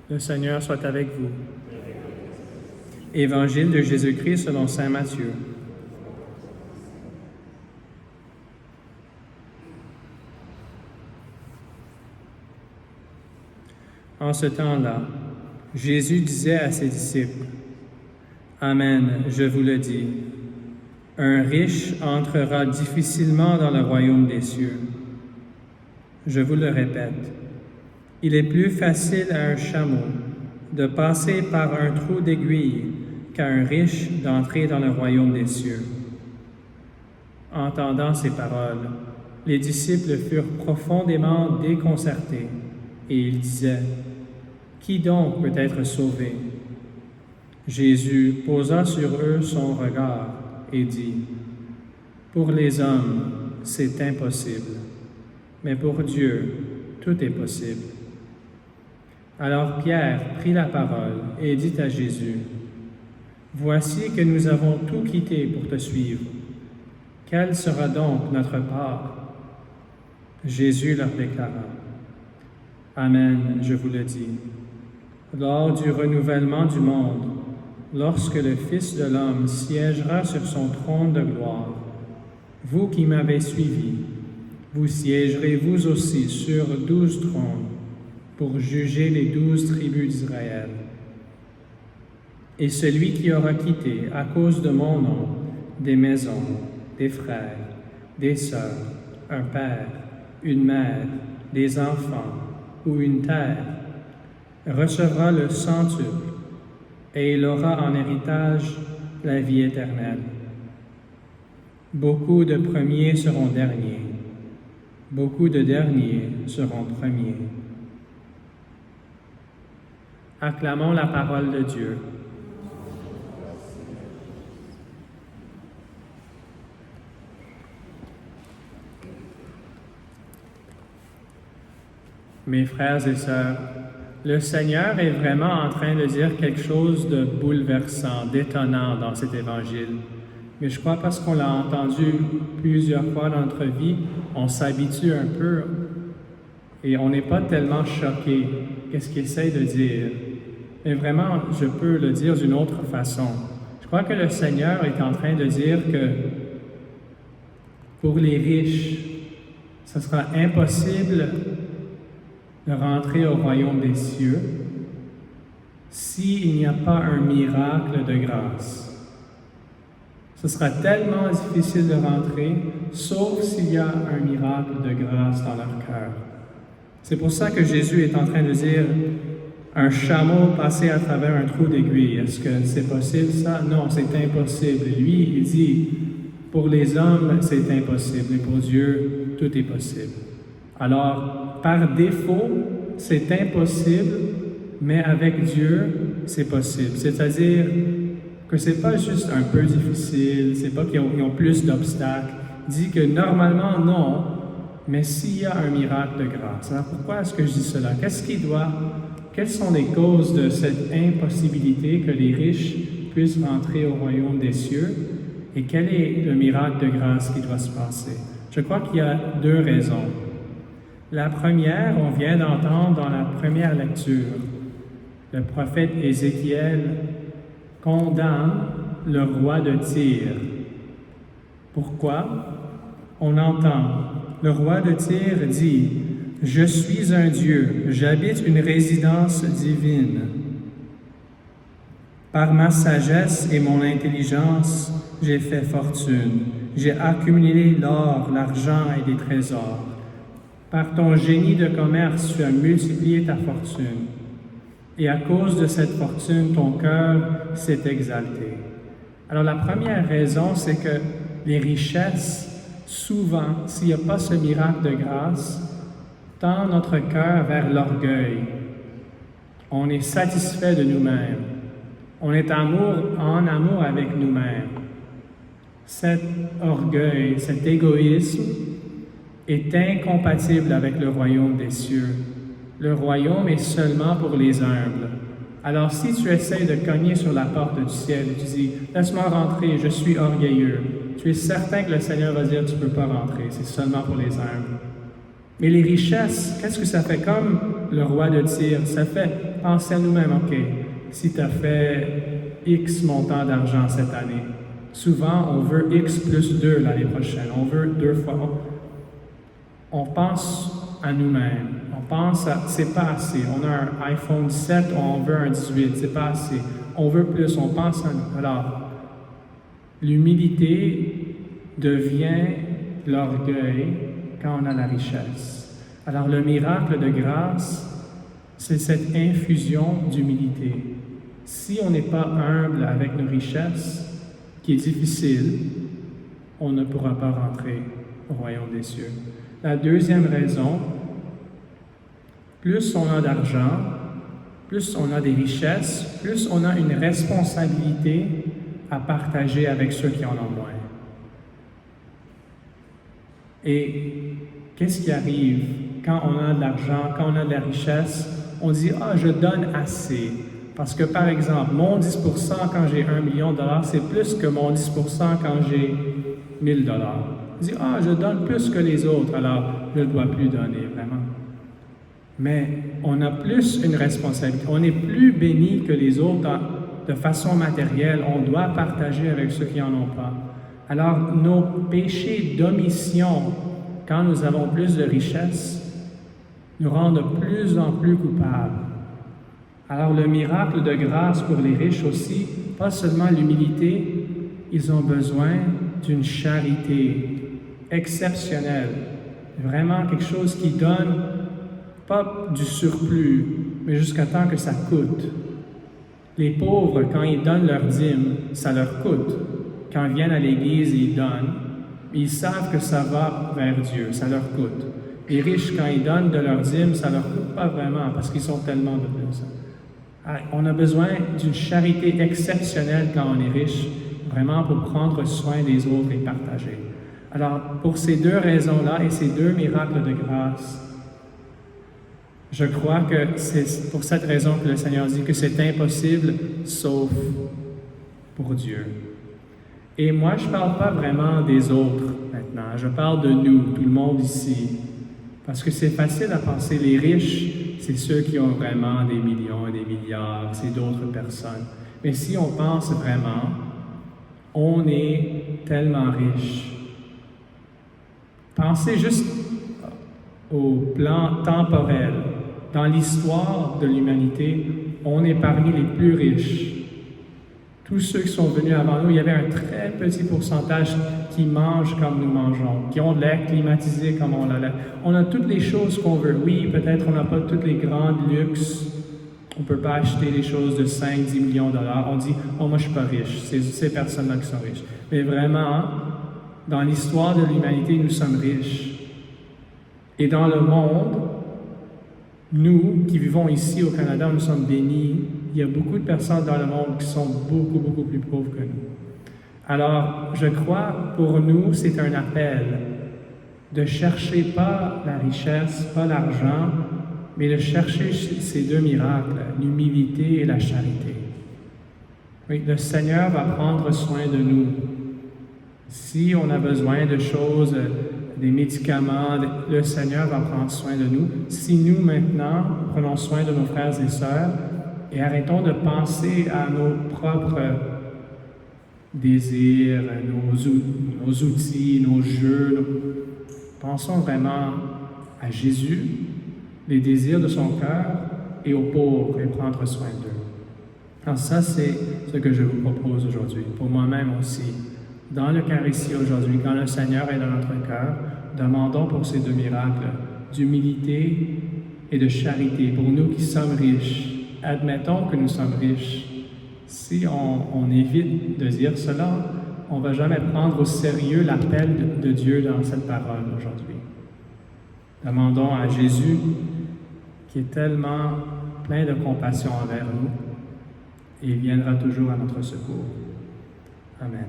Le Seigneur soit avec vous. Évangile de Jésus-Christ selon saint Matthieu. En ce temps-là, Jésus disait à ses disciples, « Amen, je vous le dis, un riche entrera difficilement dans le royaume des cieux. Je vous le répète, il est plus facile à un chameau de passer par un trou d'aiguille qu'à un riche d'entrer dans le royaume des cieux. » Entendant ces paroles, les disciples furent profondément déconcertés, et ils disaient, « Qui donc peut être sauvé? » Jésus posa sur eux son regard et dit, « Pour les hommes, c'est impossible, mais pour Dieu, tout est possible. » Alors Pierre prit la parole et dit à Jésus, « Voici que nous avons tout quitté pour te suivre. Quelle sera donc notre part? » Jésus leur déclara, « Amen, je vous le dis. Lors du renouvellement du monde, lorsque le Fils de l'homme siégera sur son trône de gloire, vous qui m'avez suivi, vous siégerez vous aussi sur 12 trônes pour juger les 12 tribus d'Israël. Et celui qui aura quitté, à cause de mon nom, des maisons, des frères, des sœurs, un père, une mère, des enfants ou une terre, recevra le centuple, et il aura en héritage la vie éternelle. Beaucoup de premiers seront derniers, beaucoup de derniers seront premiers. » Acclamons la parole de Dieu. Mes frères et sœurs, le Seigneur est vraiment en train de dire quelque chose de bouleversant, d'étonnant dans cet évangile. Mais je crois parce qu'on l'a entendu plusieurs fois dans notre vie, on s'habitue un peu et on n'est pas tellement choqué. Qu'est-ce qu'il essaie de dire? Mais vraiment, je peux le dire d'une autre façon. Je crois que le Seigneur est en train de dire que pour les riches, ce sera impossible de rentrer au royaume des cieux s'il n'y a pas un miracle de grâce. Ce sera tellement difficile de rentrer, sauf s'il y a un miracle de grâce dans leur cœur. C'est pour ça que Jésus est en train de dire un chameau passer à travers un trou d'aiguille. Est-ce que c'est possible ça? Non, c'est impossible. Lui, il dit, pour les hommes, c'est impossible, mais pour Dieu, tout est possible. Alors, par défaut, c'est impossible, mais avec Dieu, c'est possible. C'est-à-dire que c'est pas juste un peu difficile, c'est pas qu'ils ont plus d'obstacles. Il dit que normalement, non, mais s'il y a un miracle de grâce. Alors pourquoi est-ce que je dis cela? Quelles sont les causes de cette impossibilité que les riches puissent rentrer au royaume des cieux? Et quel est le miracle de grâce qui doit se passer? Je crois qu'il y a deux raisons. La première, on vient d'entendre dans la première lecture. Le prophète Ézéchiel condamne le roi de Tyr. Pourquoi? On entend, le roi de Tyr dit, « Je suis un Dieu, j'habite une résidence divine. Par ma sagesse et mon intelligence, j'ai fait fortune. J'ai accumulé l'or, l'argent et des trésors. Par ton génie de commerce, tu as multiplié ta fortune. Et à cause de cette fortune, ton cœur s'est exalté. » Alors la première raison, c'est que les richesses, souvent, s'il n'y a pas ce miracle de grâce, tendent notre cœur vers l'orgueil. On est satisfait de nous-mêmes. On est en amour avec nous-mêmes. Cet orgueil, cet égoïsme est incompatible avec le royaume des cieux. Le royaume est seulement pour les humbles. Alors si tu essaies de cogner sur la porte du ciel et tu dis « Laisse-moi rentrer, je suis orgueilleux », tu es certain que le Seigneur va dire « Tu ne peux pas rentrer, c'est seulement pour les humbles ». Mais les richesses, qu'est-ce que ça fait? Comme le roi de Tyr, ça fait penser à nous-mêmes, OK, si tu as fait X montant d'argent cette année, souvent on veut X plus 2 l'année prochaine, on veut 2 fois. On pense à nous-mêmes, on pense à, c'est pas assez, on a un iPhone 17, on veut un 18, c'est pas assez, on veut plus, on pense à nous. Alors, l'humilité devient l'orgueil quand on a la richesse. Alors le miracle de grâce, c'est cette infusion d'humilité. Si on n'est pas humble avec nos richesses, qui est difficile, on ne pourra pas rentrer au royaume des cieux. La deuxième raison, plus on a d'argent, plus on a des richesses, plus on a une responsabilité à partager avec ceux qui en ont moins. Et qu'est-ce qui arrive quand on a de l'argent, quand on a de la richesse? On dit « Ah, je donne assez ». Parce que, par exemple, mon 10% quand j'ai $1 million, c'est plus que mon 10% quand j'ai $1000. On dit « Ah, je donne plus que les autres, alors je ne dois plus donner, vraiment. » Mais on a plus une responsabilité. On est plus béni que les autres de façon matérielle. On doit partager avec ceux qui n'en ont pas. Alors, nos péchés d'omission, quand nous avons plus de richesse, nous rendent de plus en plus coupables. Alors, le miracle de grâce pour les riches aussi, pas seulement l'humilité, ils ont besoin d'une charité exceptionnelle. Vraiment quelque chose qui donne pas du surplus, mais jusqu'à temps que ça coûte. Les pauvres, quand ils donnent leur dîme, ça leur coûte. Quand ils viennent à l'église et ils donnent, ils savent que ça va vers Dieu, ça leur coûte. Les riches, quand ils donnent de leur dîme, ça leur coûte pas vraiment parce qu'ils sont tellement de plus. On a besoin d'une charité exceptionnelle quand on est riche, vraiment pour prendre soin des autres et partager. Alors, pour ces deux raisons-là et ces deux miracles de grâce, je crois que c'est pour cette raison que le Seigneur dit que c'est impossible, sauf pour Dieu. Et moi, je ne parle pas vraiment des autres maintenant, je parle de nous, tout le monde ici. Parce que c'est facile à penser, les riches, c'est ceux qui ont vraiment des millions et des milliards, c'est d'autres personnes. Mais si on pense vraiment, on est tellement riche. Pensez juste au plan temporel. Dans l'histoire de l'humanité, on est parmi les plus riches. Tous ceux qui sont venus avant nous, il y avait un très petit pourcentage qui mangent comme nous mangeons, qui ont de l'air climatisé comme on l'a. On a toutes les choses qu'on veut. Oui, peut-être on n'a pas tous les grands luxes. On ne peut pas acheter des choses de 5-10 millions de dollars. On dit « Oh, moi, je ne suis pas riche. » C'est ces personnes-là qui sont riches. Mais vraiment, dans l'histoire de l'humanité, nous sommes riches. Et dans le monde, nous qui vivons ici au Canada, nous sommes bénis. Il y a beaucoup de personnes dans le monde qui sont beaucoup, beaucoup plus pauvres que nous. Alors, je crois, pour nous, c'est un appel de chercher pas la richesse, pas l'argent, mais de chercher ces deux miracles, l'humilité et la charité. Oui, le Seigneur va prendre soin de nous. Si on a besoin de choses, des médicaments, le Seigneur va prendre soin de nous. Si nous, maintenant, prenons soin de nos frères et sœurs, et arrêtons de penser à nos propres désirs, nos outils, nos jeux. Pensons vraiment à Jésus, les désirs de son cœur, et aux pauvres, et prendre soin d'eux. Alors ça, c'est ce que je vous propose aujourd'hui, pour moi-même aussi. Dans l'Eucharistie aujourd'hui, quand le Seigneur est dans notre cœur, demandons pour ces deux miracles d'humilité et de charité pour nous qui sommes riches. Admettons que nous sommes riches. Si on évite de dire cela, on ne va jamais prendre au sérieux l'appel de Dieu dans cette parole aujourd'hui. Demandons à Jésus, qui est tellement plein de compassion envers nous, et il viendra toujours à notre secours. Amen.